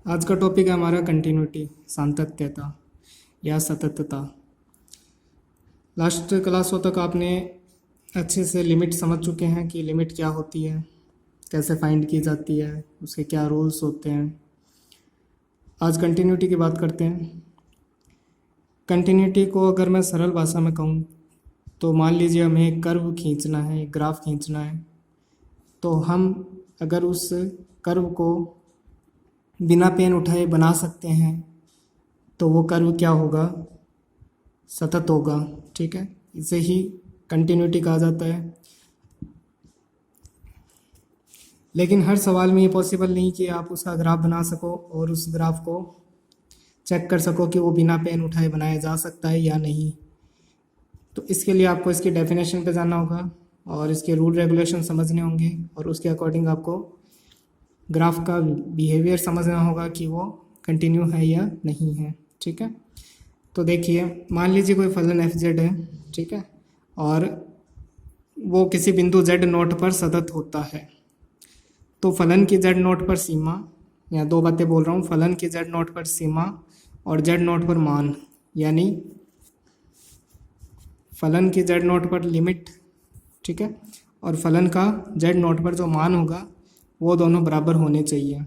आज का टॉपिक है हमारा कंटिन्यूटी, सातत्यता या सततता। लास्ट क्लासों तक आपने अच्छे से लिमिट समझ चुके हैं कि लिमिट क्या होती है, कैसे फाइंड की जाती है, उसके क्या रूल्स होते हैं। आज कंटिन्यूटी की बात करते हैं। कंटिन्यूटी को अगर मैं सरल भाषा में कहूँ तो मान लीजिए हमें एक कर्व खींचना है, एक ग्राफ खींचना है, तो हम अगर उस कर्व को बिना पेन उठाए बना सकते हैं तो वो कर्व क्या होगा, सतत होगा। ठीक है, इसे ही कंटिन्यूटी कहा जाता है। लेकिन हर सवाल में ये पॉसिबल नहीं कि आप उसका ग्राफ बना सको और उस ग्राफ को चेक कर सको कि वो बिना पेन उठाए बनाया जा सकता है या नहीं। तो इसके लिए आपको इसकी डेफिनेशन पे जाना होगा और इसके रूल रेगुलेशन समझने होंगे और उसके अकॉर्डिंग आपको ग्राफ का बिहेवियर समझना होगा कि वो कंटिन्यू है या नहीं है। ठीक है, तो देखिए मान लीजिए कोई फलन एफ जेड है, ठीक है, और वो किसी बिंदु जेड नोट पर सतत होता है। तो फलन की जेड नोट पर सीमा, या दो बातें बोल रहा हूँ, फलन की जेड नोट पर सीमा और जेड नोट पर मान, यानी फलन की जेड नोट पर लिमिट, ठीक है, और फलन का जेड नोट पर जो मान होगा वो दोनों बराबर होने चाहिए।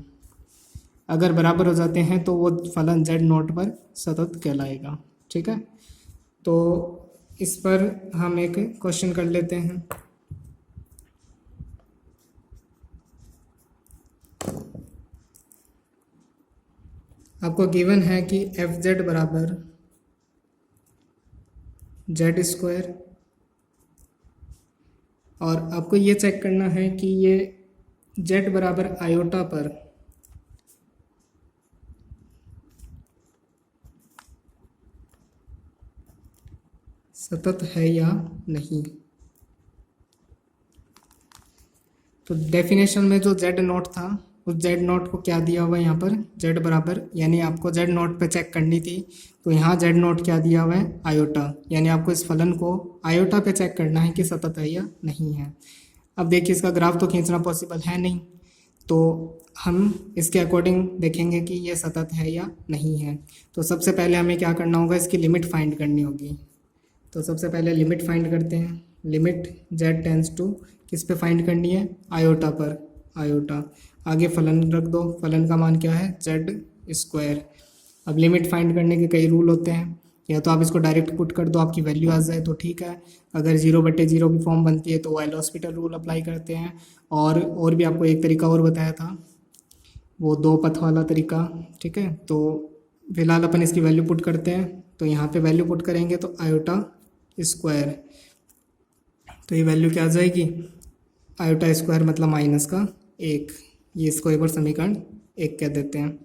अगर बराबर हो जाते हैं तो वो फलन जेड नोट पर सतत कहलाएगा। ठीक है, तो इस पर हम एक क्वेश्चन कर लेते हैं। आपको गिवन है कि एफ जेड बराबर जेड स्क्वायर, और आपको ये चेक करना है कि ये जेड बराबर आयोटा पर सतत है या नहीं। तो डेफिनेशन में जो जेड नोट था उस जेड नोट को क्या दिया हुआ है यहाँ पर, जेड बराबर, यानी आपको जेड नोट पे चेक करनी थी तो यहाँ जेड नोट क्या दिया हुआ है, आयोटा, यानी आपको इस फलन को आयोटा पे चेक करना है कि सतत है या नहीं है। अब देखिए इसका ग्राफ तो खींचना पॉसिबल है नहीं, तो हम इसके अकॉर्डिंग देखेंगे कि ये सतत है या नहीं है। तो सबसे पहले हमें क्या करना होगा, इसकी लिमिट फाइंड करनी होगी। तो सबसे पहले लिमिट फाइंड करते हैं। लिमिट जेड टेंस टू किस पे फाइंड करनी है, आयोटा पर, आयोटा। आगे फलन रख दो, फलन का मान क्या है, जेड स्क्वायर। अब लिमिट फाइंड करने के कई रूल होते हैं, या तो आप इसको डायरेक्ट पुट कर दो, आपकी वैल्यू आ जाए तो ठीक है। अगर 0/0 की फॉर्म बनती है तो एल हॉस्पिटल रूल अप्लाई करते हैं। और भी आपको एक तरीका और बताया था, वो दो पथ वाला तरीका। ठीक है, तो फिलहाल अपन इसकी वैल्यू पुट करते हैं। तो यहाँ पे वैल्यू पुट करेंगे तो आयोटा स्क्वायर, तो ये वैल्यू क्या आ जाएगी, आयोटा स्क्वायर मतलब माइनस का 1। ये इसको एक बार समीकरण 1 कह देते हैं।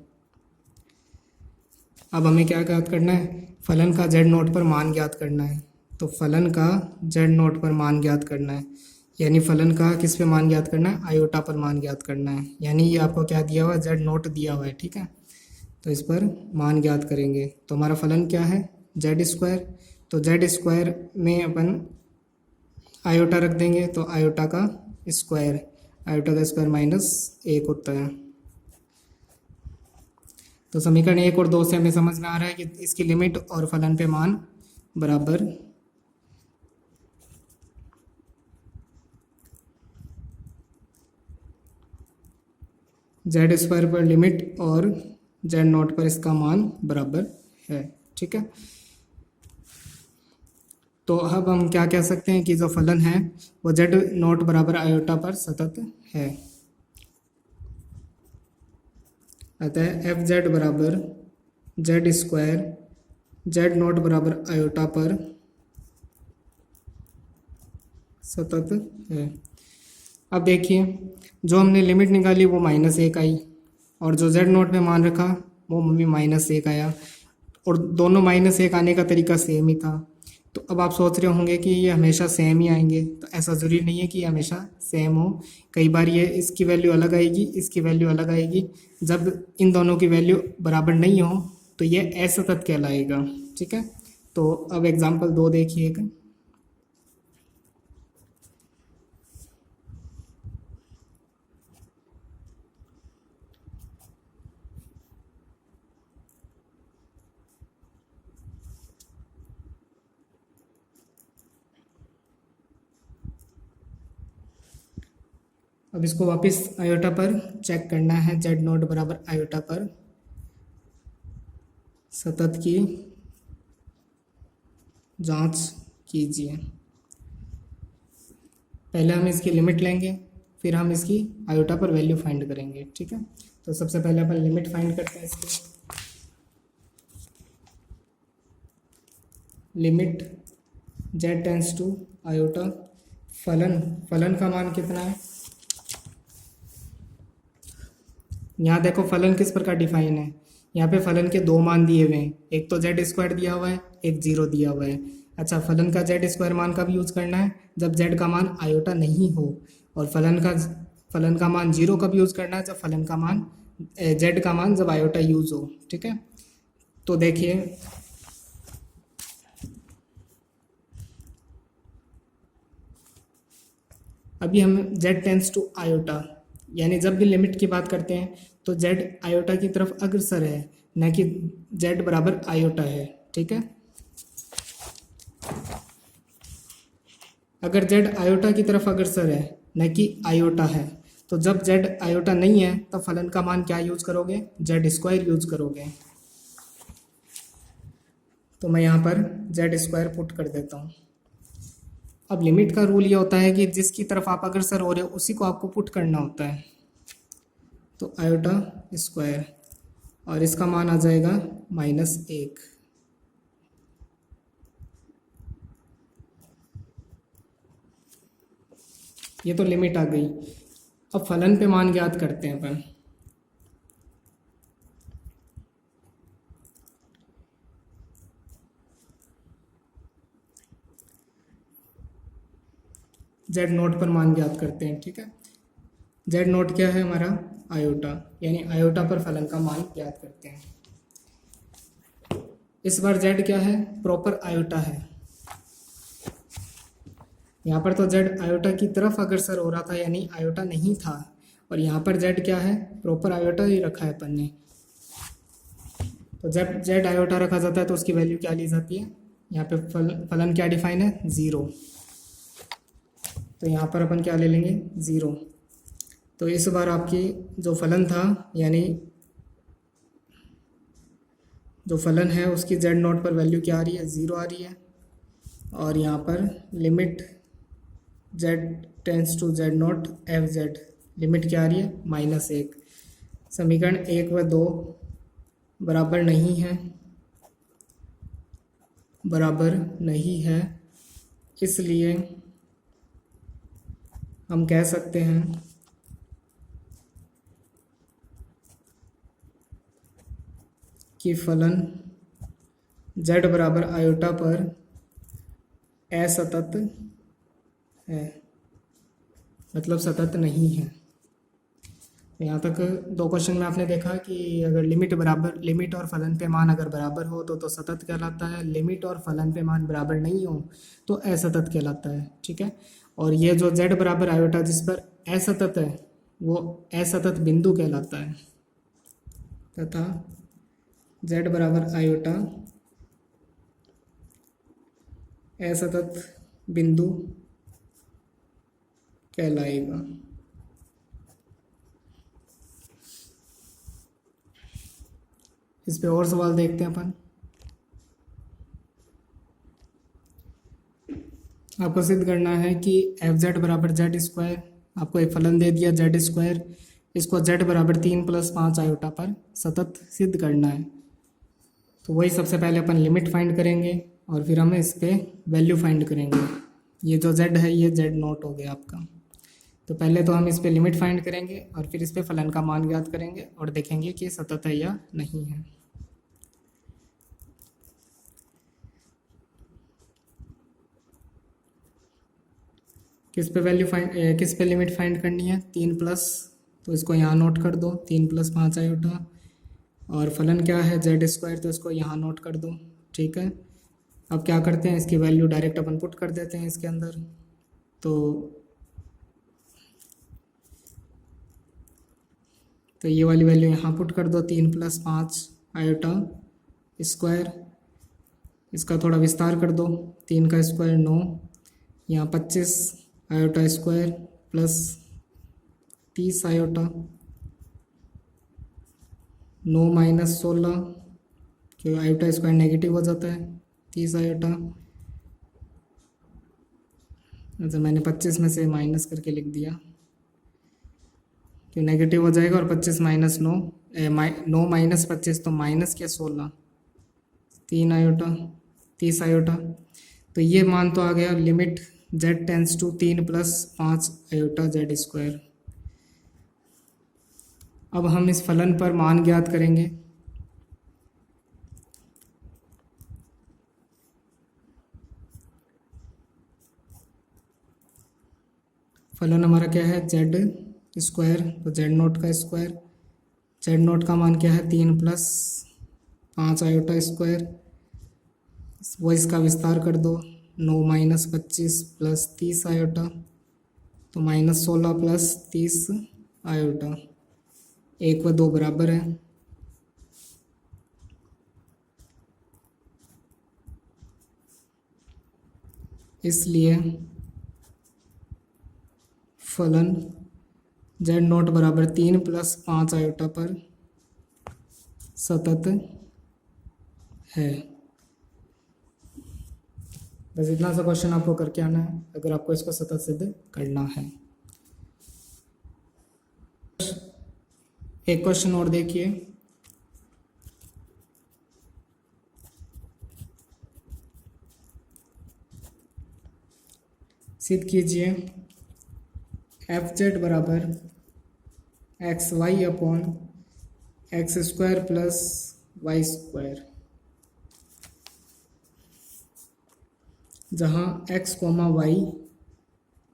अब हमें क्या ज्ञात करना है, फलन का जेड नोट पर मान ज्ञात करना है। तो फलन का जेड नोट पर मान ज्ञात करना है, यानी फलन का किस पे मान ज्ञात करना है, आयोटा पर मान ज्ञात करना है। यानी ये आपको क्या दिया हुआ है, जेड नोट दिया हुआ है। ठीक है, तो इस पर मान ज्ञात करेंगे। तो हमारा फलन क्या है, जेड स्क्वायर। तो जेड स्क्वायर में अपन आयोटा रख देंगे, तो आयोटा का स्क्वायर, आयोटा का स्क्वायर -1 होता है। तो समीकरण 1 और 2 से हमें समझ में आ रहा है कि इसकी लिमिट और फलन पे मान बराबर जेड स्क्वायर पर लिमिट और जेड नॉट पर इसका मान बराबर है। ठीक है, तो अब हम क्या कह सकते हैं कि जो फलन है वो जेड नॉट बराबर आयोटा पर सतत है। अतः एफ जेड बराबर जेड स्क्वायर जेड नॉट बराबर आयोटा पर सतत है। अब देखिए जो हमने लिमिट निकाली वो -1 आई, और जो जेड नॉट में मान रखा वो भी -1 आया, और दोनों -1 आने का तरीका सेम ही था। तो अब आप सोच रहे होंगे कि ये हमेशा सेम ही आएंगे, तो ऐसा ज़रूरी नहीं है कि ये हमेशा सेम हो। कई बार ये इसकी वैल्यू अलग आएगी, इसकी वैल्यू अलग आएगी। जब इन दोनों की वैल्यू बराबर नहीं हो तो ये असतत कहलाएगा। ठीक है, तो अब एग्जाम्पल 2 देखिए। अब इसको वापस आयोटा पर चेक करना है, जेड नोट बराबर आयोटा पर सतत की जांच कीजिए। पहले हम इसकी लिमिट लेंगे, फिर हम इसकी आयोटा पर वैल्यू फाइंड करेंगे, ठीक है। तो सबसे पहले अपन लिमिट फाइंड करते हैं इसकी। Limit z tends to iota, फलन का मान कितना है, यहाँ देखो फलन किस प्रकार डिफाइन है। यहाँ पे फलन के दो मान दिए हुए हैं, एक तो जेड स्क्वायर दिया हुआ है, एक जीरो दिया हुआ है। अच्छा, फलन का जेड स्क्वायर मान कब यूज करना है, जब जेड का मान आयोटा नहीं हो। और फलन का मान जीरो कब यूज करना है, जब फलन का मान जेड का मान जब आयोटा यूज हो, ठीक है। तो देखिए अभी हम जेड टेंस टू आयोटा, यानी जब भी लिमिट की बात करते हैं तो जेड आयोटा की तरफ अग्रसर है, न कि जेड बराबर आयोटा है, ठीक है। अगर जेड आयोटा की तरफ अग्रसर है न कि आयोटा है, तो जब जेड आयोटा नहीं है तब फलन का मान क्या यूज करोगे, जेड स्क्वायर यूज करोगे। तो मैं यहाँ पर जेड स्क्वायर पुट कर देता हूँ। अब लिमिट का रूल ये होता है कि जिसकी तरफ आप अग्रसर हो रहे हो उसी को आपको पुट करना होता है। तो आयोटा स्क्वायर और इसका मान आ जाएगा -1। ये तो लिमिट आ गई। अब फलन पे मान ज्ञात करते हैं अपन। जेड नोट पर मान ज्ञात करते हैं, ठीक है। जेड नोट क्या है हमारा, आयोटा, यानी आयोटा पर फलन का मान ज्ञात करते हैं। इस बार जेड क्या है, प्रॉपर आयोटा है। यहाँ पर तो जेड आयोटा की तरफ अग्रसर हो रहा था, यानी आयोटा नहीं था। और यहाँ पर जेड क्या है, प्रॉपर आयोटा ही रखा है अपन ने। तो जब जेड आयोटा रखा जाता है तो उसकी वैल्यू क्या ली जाती है, यहाँ पे फलन क्या डिफाइन है, 0। तो यहाँ पर अपन क्या ले लेंगे, 0। तो इस बार आपकी जो फलन था, यानी जो फलन है उसकी जेड नोट पर वैल्यू क्या आ रही है, 0 आ रही है। और यहाँ पर limit z tends to z naught f z, limit क्या आ रही है, -1। समीकरण 1 व 2 बराबर नहीं है, इसलिए हम कह सकते हैं कि फलन z बराबर आयोटा पर असतत है, मतलब सतत नहीं है। यहाँ तक दो क्वेश्चन में आपने देखा कि अगर लिमिट और फलन पे मान अगर बराबर हो तो सतत कहलाता है, लिमिट और फलन पे मान बराबर नहीं हो तो असतत कहलाता है, ठीक है। और ये जो z बराबर आयोटा जिस पर असतत है वो असतत बिंदु कहलाता है, तथा z बराबर आयोटा असतत बिंदु कहलाएगा। इस पे और सवाल देखते हैं अपन। आपको सिद्ध करना है कि एफ जेड बराबर जेड स्क्वायर, आपको एक फलन दे दिया जेड स्क्वायर, इसको जेड बराबर 3 + 5 आयोटा पर सतत सिद्ध करना है। तो वही सबसे पहले अपन लिमिट फाइंड करेंगे और फिर हम इस पे वैल्यू फाइंड करेंगे। ये जो जेड है ये जेड नोट हो गया आपका। तो पहले तो हम इस पे लिमिट फाइंड करेंगे और फिर इस पे फलन का मान ज्ञात करेंगे और देखेंगे कि सतत है या नहीं है। किस पे लिमिट फाइंड करनी है, 3 प्लस, तो इसको यहाँ नोट कर दो, 3 + 5 आयोटा। और फलन क्या है, जेड स्क्वायर, तो इसको यहाँ नोट कर दो, ठीक है। अब क्या करते हैं, इसकी वैल्यू डायरेक्ट अपन पुट कर देते हैं इसके अंदर। तो ये वाली वैल्यू यहाँ पुट कर दो, 3 + 5 आयोटा स्क्वायर, इसका थोड़ा विस्तार कर दो, 3 का स्क्वायर 9, यहाँ 25 iota square plus 30 iota, 9 minus 16, क्योंकि आयोटा स्क्वायर नेगेटिव हो जाता है, 30 आयोटा। अच्छा, मैंने 25 में से माइनस करके लिख दिया, क्यों नेगेटिव हो जाएगा, और 25 माइनस 9, 9 माइनस 25 तो माइनस क्या 16, 3 आयोटा, 30 आयोटा। तो ये मान तो आ गया limit z tends to 3 plus 5 iota z square. अब हम इस फलन पर मान ज्ञात करेंगे। फलन हमारा क्या है, जेड स्क्वायर, तो जेड नोट का स्क्वायर, जेड नोट का मान क्या है 3 प्लस 5 आयोटा स्क्वायर, वो इसका विस्तार कर दो, 9 माइनस 25 प्लस 30 आयोटा, तो माइनस 16 प्लस 30 आयोटा, 1 व 2 बराबर है। इसलिए फलन जेड नोट बराबर 3 प्लस 5 आयोटा पर सतत है। बस इतना सा क्वेश्चन आपको करके आना है अगर आपको इसको सतत सिद्ध करना है। एक क्वेश्चन और देखिए, सिद्ध कीजिए एफ जेड बराबर x y upon x square plus y square, जहाँ x, y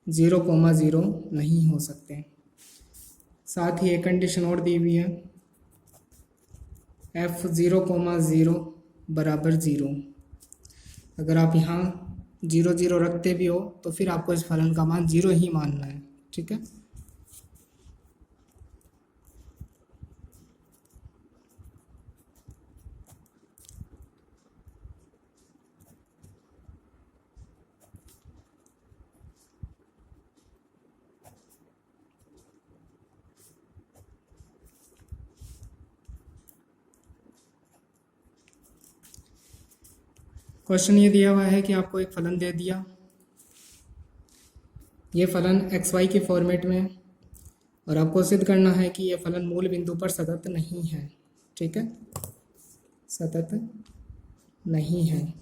0,0 नहीं हो सकते। साथ ही एक कंडीशन और दी हुई है, f 0,0 बराबर 0। अगर आप यहाँ 0 0 रखते भी हो तो फिर आपको इस फलन का मान 0 ही मानना है, ठीक है। क्वेश्चन ये दिया हुआ है कि आपको एक फलन दे दिया, ये फलन एक्स वाई के फॉर्मेट में, और आपको सिद्ध करना है कि ये फलन मूल बिंदु पर सतत नहीं है, ठीक है, सतत नहीं है।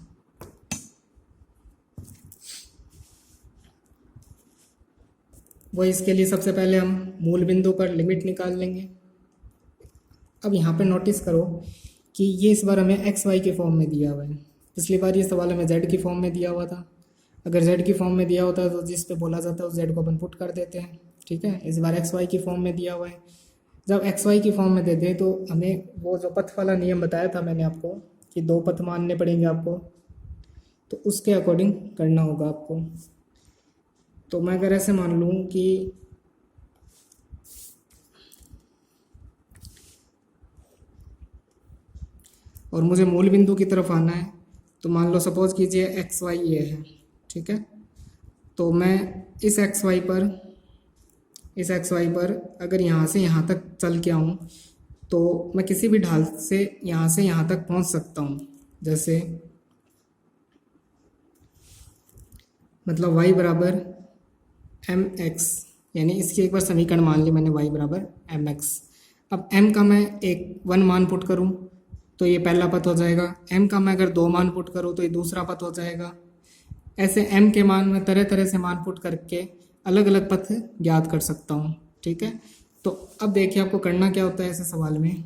वो इसके लिए सबसे पहले हम मूल बिंदु पर लिमिट निकाल लेंगे। अब यहाँ पे नोटिस करो कि ये इस बार हमें एक्स वाई के फॉर्म में दिया हुआ है, पिछली बार ये सवाल हमें जेड की फॉर्म में दिया हुआ था। अगर जेड की फॉर्म में दिया होता है तो जिस पे बोला जाता है उस जेड को अपन पुट कर देते हैं, ठीक है। इस बार एक्स वाई की फॉर्म में दिया हुआ है, जब एक्स वाई की फॉर्म में दे दें तो हमें वो जो पथ वाला नियम बताया था मैंने आपको कि 2 पथ मानने पड़ेंगे आपको, तो उसके अकॉर्डिंग करना होगा आपको। तो मैं अगर ऐसे मान लूँ कि और मुझे मूल बिंदु की तरफ आना है, तो मान लो सपोज कीजिए एक्स वाई ये है, ठीक है। तो मैं इस एक्स वाई पर अगर यहाँ से यहाँ तक चल के आऊँ तो मैं किसी भी ढाल से यहाँ तक पहुँच सकता हूँ। जैसे मतलब y बराबर एम एक्स, यानी इसकी एक बार समीकरण मान ली मैंने y बराबर एम एक्स। अब m का मैं 1 मान पुट करूँ तो ये पहला पथ हो जाएगा, m का मैं अगर 2 मान पुट करूँ तो ये दूसरा पथ हो जाएगा। ऐसे m के मान में तरह तरह से मान पुट करके अलग अलग पथ ज्ञात कर सकता हूँ, ठीक है। तो अब देखिए आपको करना क्या होता है ऐसे सवाल में।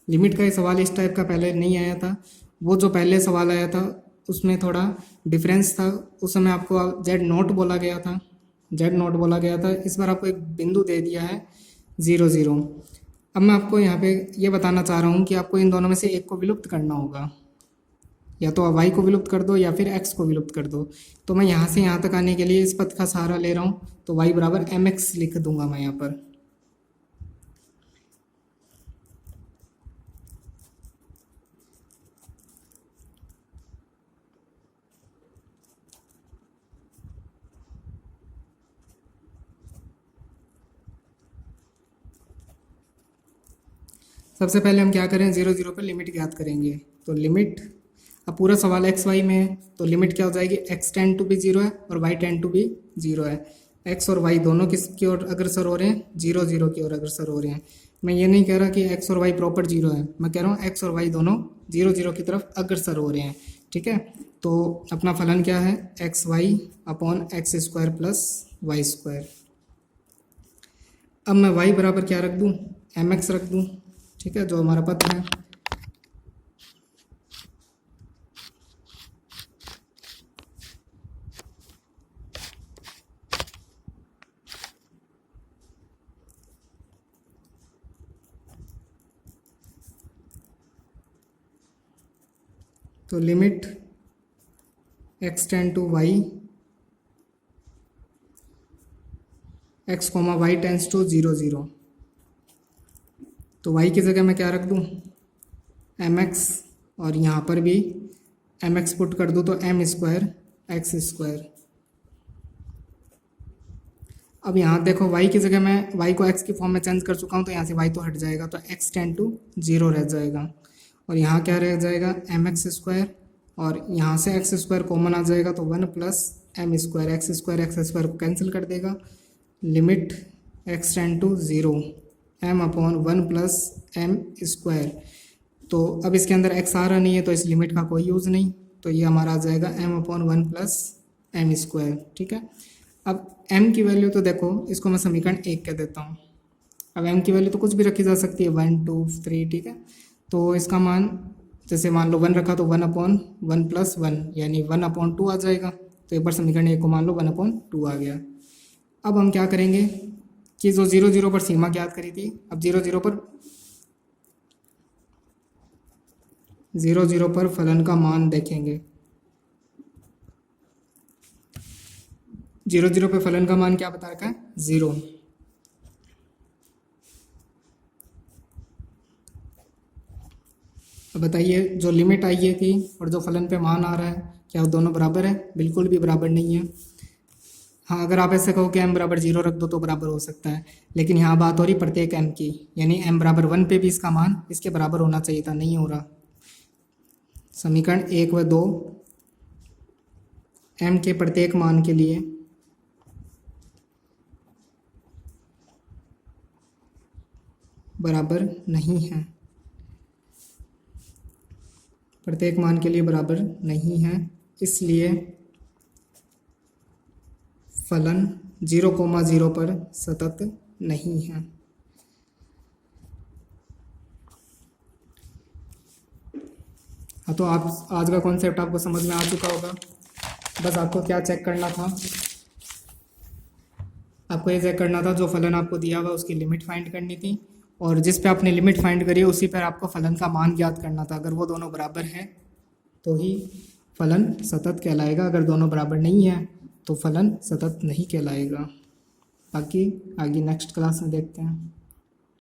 लिमिट का ये सवाल इस टाइप का पहले नहीं आया था, वो जो पहले सवाल आया था उसमें थोड़ा डिफरेंस था। उस समय आपको जेड नोट बोला गया था, इस बार आपको एक बिंदु दे दिया है 0 0। अब मैं आपको यहाँ पे ये बताना चाह रहा हूँ कि आपको इन दोनों में से एक को विलुप्त करना होगा, या तो y को विलुप्त कर दो या फिर x को विलुप्त कर दो। तो मैं यहाँ से यहाँ तक आने के लिए इस पथ का सहारा ले रहा हूँ, तो y बराबर mx लिख दूंगा मैं यहाँ पर। सबसे पहले हम क्या करें, 0 0 पर लिमिट ज्ञात करेंगे। तो लिमिट, अब पूरा सवाल एक्स वाई में है, तो लिमिट क्या हो जाएगी, एक्स टेंड टू बी 0 है और वाई टेंड टू बी 0 है। एक्स और वाई दोनों किसकी ओर अग्रसर हो रहे हैं, 0 0 की ओर अग्रसर हो रहे हैं। मैं ये नहीं कह रहा कि एक्स और वाई प्रॉपर 0 है, मैं कह रहा हूँ एक्स और वाई दोनों 0 0 की तरफ अग्रसर हो रहे हैं। ठीक है, तो अपना फलन क्या है, x y upon x square plus y square. अब मैं वाई बराबर क्या रख दूँ, एम एक्स रख दूँ। ठीक है, जो हमारा पद है। तो limit x tend to y, x comma y tends to 0 0। तो वाई की जगह मैं क्या रख दूँ, एम एक्स, और यहाँ पर भी एम एक्स पुट कर दूँ तो एम स्क्वायर एक्स स्क्वायर। अब यहाँ देखो वाई की जगह मैं वाई को एक्स की फॉर्म में चेंज कर चुका हूँ, तो यहाँ से वाई तो हट जाएगा, तो एक्स टेंड टू 0 रह जाएगा। और यहाँ क्या रह जाएगा, एम एक्स स्क्वायर, और यहाँ से एक्स स्क्वायर कॉमन आ जाएगा, तो 1 plus m square x square को कैंसिल कर देगा। Limit x tend to 0 m upon 1 plus m square. तो अब इसके अंदर एक्स आ रहा नहीं है, तो इस लिमिट का कोई यूज़ नहीं, तो ये हमारा आ जाएगा m upon 1 plus m square. ठीक है, अब m की वैल्यू तो देखो, इसको मैं समीकरण 1 कह देता हूँ। अब m की वैल्यू तो कुछ भी रखी जा सकती है, 1 2 3। ठीक है, तो इसका मान जैसे मान लो 1 रखा तो 1 अपॉन 1 प्लस 1 यानी 1 अपॉन 2 आ जाएगा। तो एक बार समीकरण 1 को मान लो 1 अपॉन 2 आ गया। अब हम क्या करेंगे कि जो 0 0 पर सीमा ज्ञात करी थी, अब 0 0 पर फलन का मान देखेंगे। 0 0 पे फलन का मान क्या बता रखा है, 0। अब बताइए, जो लिमिट आई है कि और जो फलन पे मान आ रहा है, क्या वो दोनों बराबर है, बिल्कुल भी बराबर नहीं है। हाँ, अगर आप ऐसे कहो कि m बराबर 0 रख दो तो बराबर हो सकता है, लेकिन यहाँ बात हो रही प्रत्येक m की, यानी m बराबर 1 पे भी इसका मान इसके बराबर होना चाहिए था, नहीं हो रहा। समीकरण 1 व 2 m के प्रत्येक मान के लिए बराबर नहीं है, प्रत्येक मान के लिए बराबर नहीं है, इसलिए फलन 0, 0 पर सतत नहीं है। हाँ, तो आप आज का कॉन्सेप्ट आपको समझ में आ चुका होगा। बस आपको क्या चेक करना था, आपको ये चेक करना था जो फलन आपको दिया हुआ उसकी लिमिट फाइंड करनी थी, और जिस पे आपने लिमिट फाइंड करी है उसी पर आपको फलन का मान ज्ञात करना था। अगर वो दोनों बराबर हैं तो ही फलन सतत कहलाएगा, अगर दोनों बराबर नहीं है तो फलन सतत नहीं कहलाएगा। बाकी आगे नेक्स्ट क्लास में देखते हैं।